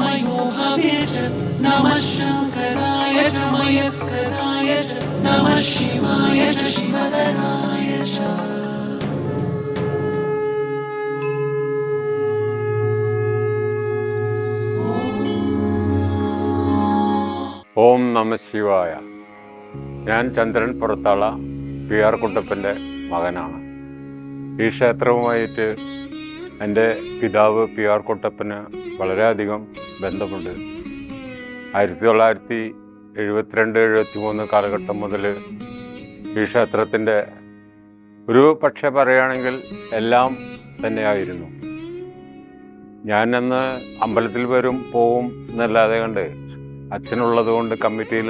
मयो भवेश नमः शङ्कराय च मयस्कराय च नमः शिवाय च शिवधराय च ഓം നമ ശിവായ. ഞാൻ ചന്ദ്രൻ പുറത്താള പി ആർ കുട്ടപ്പൻ്റെ മകനാണ്. ഈ ക്ഷേത്രവുമായിട്ട് എൻ്റെ പിതാവ് പി ആർ കുട്ടപ്പന് വളരെയധികം ബന്ധമുണ്ട്. 1972-73 കാലഘട്ടം മുതൽ ഈ ക്ഷേത്രത്തിൻ്റെ ഒരു പക്ഷെ പറയുകയാണെങ്കിൽ എല്ലാം തന്നെയായിരുന്നു. ഞാൻ അന്ന് അമ്പലത്തിൽ വരും പോവും എന്നല്ലാതെ കണ്ട് അച്ഛനുള്ളത് കൊണ്ട് കമ്മിറ്റിയിൽ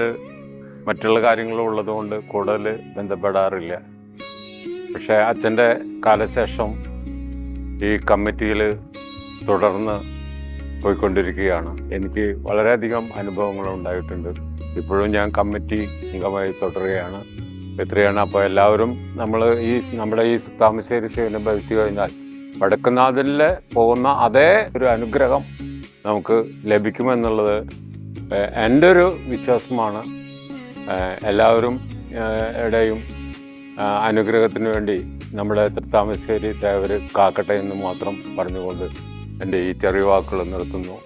മറ്റുള്ള കാര്യങ്ങളും ഉള്ളതുകൊണ്ട് കൂടുതൽ ബന്ധപ്പെടാറില്ല. പക്ഷേ അച്ഛൻ്റെ കാലശേഷം ഈ കമ്മിറ്റിയിൽ തുടർന്ന് പോയിക്കൊണ്ടിരിക്കുകയാണ്. എനിക്ക് വളരെയധികം അനുഭവങ്ങൾ ഉണ്ടായിട്ടുണ്ട്. ഇപ്പോഴും ഞാൻ കമ്മിറ്റി അംഗമായി തുടരുകയാണ്. എത്രയാണ് അപ്പോൾ എല്ലാവരും നമ്മുടെ ഈ താമരശ്ശേരി ശിവനെ ഭജിച്ചു കഴിഞ്ഞാൽ വടക്കുന്നാഥനിൽ പോകുന്ന അതേ ഒരു അനുഗ്രഹം നമുക്ക് ലഭിക്കുമെന്നുള്ളത് എൻ്റെ ഒരു വിശ്വാസമാണ്. എല്ലാവരും ഇടയും അനുഗ്രഹത്തിന് വേണ്ടി നമ്മുടെ താമരശ്ശേരി ദേവർ കാക്കട്ടെ എന്ന് മാത്രം പറഞ്ഞുകൊണ്ട് എൻ്റെ ഈ ചെറിയ വാക്കുകൾ നിർത്തുന്നു.